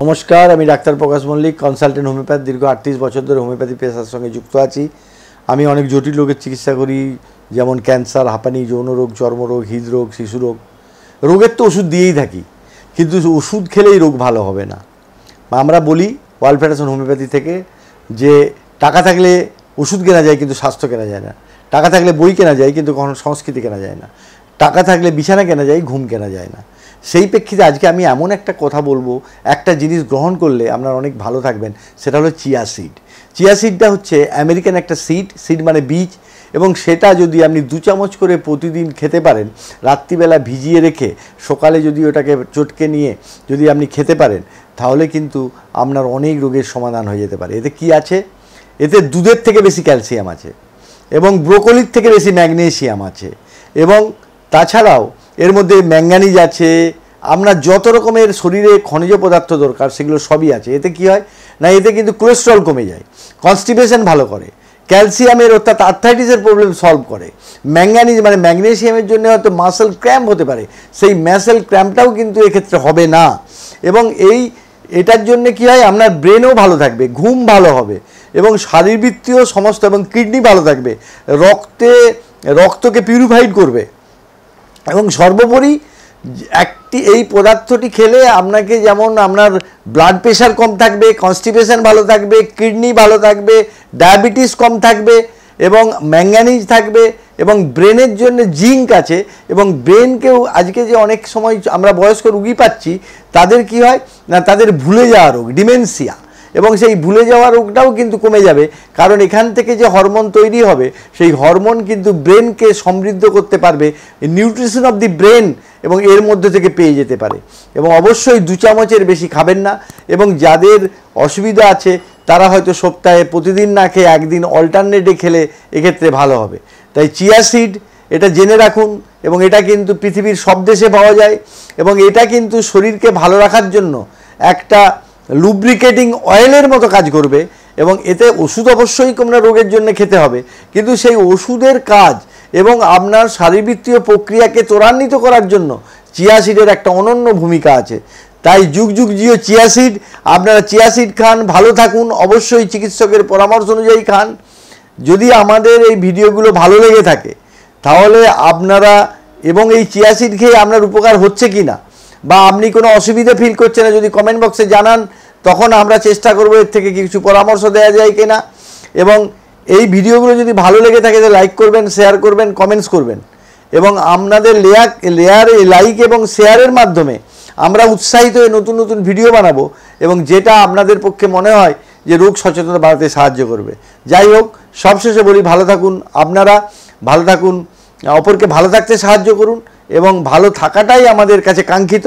নমস্কার, আমি ডাক্তার প্রকাশ Mallick, consultant homeopath. দীর্ঘ 38 বছর ধরে হোমিওপ্যাথি পেশার সঙ্গে যুক্ত আছি। আমি অনেক জটিল রোগের চিকিৎসা করি, যেমন ক্যান্সার, হাঁপানি, যৌনরোগ, চর্মরোগ, হৃদরোগ, শিশুরোগ। রোগের তো ওষুধ দিয়েই থাকি, কিন্তু ওষুধ খেলেই রোগ ভালো হবে না। আমরা বলি ওয়ার্ল্ড ফেডারেশন হোমিওপ্যাথি থেকে যে টাকা থাকলে ওষুধ কেনা যায়, কিন্তু স্বাস্থ্য কেনা যায় না। টাকা থাকলে বই কেনা যায়, কিন্তু কখনো সংস্কৃতি কেনা যায় না। টাকা থাকলে বিছানা কেনা যায়, ঘুম কেনা যায় না। সেই প্রেক্ষিতে আজকে আমি এমন একটা কথা বলবো, একটা জিনিস গ্রহণ করলে আপনারা অনেক ভালো থাকবেন। সেটা হলো চিয়া সিড। চিয়া সিডটা হচ্ছে আমেরিকান একটা সিড মানে বীজ, এবং সেটা যদি আপনি 2 চামচ করে প্রতিদিন খেতে পারেন, রাত্রিবেলা ভিজিয়ে রেখে সকালে যদি ওটাকে চটকে নিয়ে যদি আপনি খেতে পারেন, তাহলে কিন্তু আপনার অনেক রোগের সমাধান হয়ে যেতে পারে। এতে কি আছে? এতে দুধের থেকে বেশি ক্যালসিয়াম আছে, এবং ব্রোকলির থেকে বেশি ম্যাগনেসিয়াম আছে, এবং তাছাড়াও এর মধ্যে ম্যাঙ্গানিজ আছে। আপনার যত রকমের শরীরে খনিজ পদার্থ দরকার সেগুলো সবই আছে। এতে কি হয় না, এতে কিন্তু কোলেস্ট্রল কমে যায়, কনস্টিপেশন ভালো করে, ক্যালসিয়ামের অর্থাৎ আর্থ্রাইটিসের প্রবলেম সলভ করে। ম্যাঙ্গানিজ মানে ম্যাগনেসিয়ামের জন্য হয়তো মাসেল ক্র্যাম্প হতে পারে, সেই মাসেল ক্র্যাম্পটাও কিন্তু এক্ষেত্রে হবে না। এবং এটার জন্য কি হয়, আপনার ব্রেনও ভালো থাকবে, ঘুম ভালো হবে, এবং শারীরবৃত্তীয় সমস্ত, এবং কিডনি ভালো থাকবে, রক্তকে পিউরিফাইড করবে। এবং সর্বোপরি এই পদার্থটি খেলে আপনাকে যেমন আপনার ব্লাড প্রেশার কম থাকবে, কনস্টিপেশন ভালো থাকবে, কিডনি ভালো থাকবে, ডায়াবেটিস কম থাকবে, এবং ম্যাঙ্গানিজ থাকবে, এবং ব্রেনের জন্য জিঙ্ক আছে। এবং ব্রেনকেও আজকে যে অনেক সময় আমরা বয়স্ক রোগী পাচ্ছি, তাদের কি হয় না, তাদের ভুলে যাওয়া রোগ, ডিমেনশিয়া, এবং সেই ভুলে যাওয়া রোগটাও কিন্তু কমে যাবে। কারণ এখান থেকে যে হরমোন তৈরি হবে, সেই হরমোন কিন্তু ব্রেনকে সমৃদ্ধ করতে পারবে, নিউট্রিশন অফ দি ব্রেন, এবং এর মধ্যে থেকে পেয়ে যেতে পারে। এবং অবশ্যই 2 চামচের বেশি খাবেন না। এবং যাদের অসুবিধা আছে তারা হয়তো সপ্তাহে প্রতিদিন না খেয়ে একদিন অল্টারনেটে খেলে এক্ষেত্রে ভালো হবে। তাই চিয়া সিড এটা জেনে রাখুন, এবং এটা কিন্তু পৃথিবীর সব দেশে পাওয়া যায়, এবং এটা কিন্তু শরীরকে ভালো রাখার জন্য একটা লুব্রিকেটিং অয়েলের মতো কাজ করবে। এবং এতে ওষুধ অবশ্যই আপনার রোগের জন্য খেতে হবে, কিন্তু সেই ওষুধের কাজ এবং আপনার শারীরবৃত্তীয় প্রক্রিয়াকে ত্বরান্বিত করার জন্য চিয়া সিডের একটা অনন্য ভূমিকা আছে। তাই যুগ যুগ জিও চিয়া সিড। আপনারা চিয়া সিড খান, ভালো থাকুন, অবশ্যই চিকিৎসকের পরামর্শ অনুযায়ী খান। যদি আমাদের এই ভিডিওগুলো ভালো লেগে থাকে তাহলে আপনারা, এবং এই চিয়া সিড খেয়ে আপনার উপকার হচ্ছে কি না, বা আপনি কোনো অসুবিধা ফিল করছেন না, যদি কমেন্ট বক্সে জানান, তখন আমরা চেষ্টা করব এর থেকে কিছু পরামর্শ দেওয়া যায় কিনা। এবং এই ভিডিওগুলো যদি ভালো লেগে থাকে তাহলে লাইক করবেন, শেয়ার করবেন, কমেন্টস করবেন। এবং আপনাদের লাইক এবং শেয়ারের মাধ্যমে আমরা উৎসাহিত হয়ে নতুন নতুন ভিডিও বানাবো, এবং যেটা আপনাদের পক্ষে মনে হয় যে রোগ সচেতনতা বাড়াতে সাহায্য করবে। যাই হোক, সবশেষে বলি, ভালো থাকুন, আপনারা ভালো থাকুন, অপরকে ভালো থাকতে সাহায্য করুন, এবং ভালো থাকাটাই আমাদের কাছে কাঙ্ক্ষিত।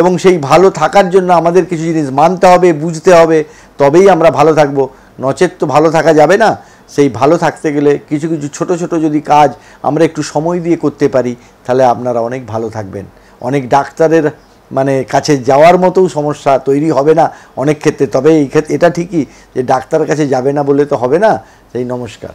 এবং সেই ভালো থাকার জন্য আমাদের কিছু জিনিস মানতে হবে, বুঝতে হবে, তবেই আমরা ভালো থাকবো, নচেত তো ভালো থাকা যাবে না। সেই ভালো থাকতে গেলে কিছু কিছু ছোট ছোট যদি কাজ আমরা একটু সময় দিয়ে করতে পারি, তাহলে আপনারা অনেক ভালো থাকবেন। অনেক ডাক্তারের কাছে যাওয়ার মতোও সমস্যা তৈরি হবে না অনেক ক্ষেত্রে। তবে এটা ঠিকই যে ডাক্তারের কাছে যাবে না বলে তো হবে না। সেই নমস্কার।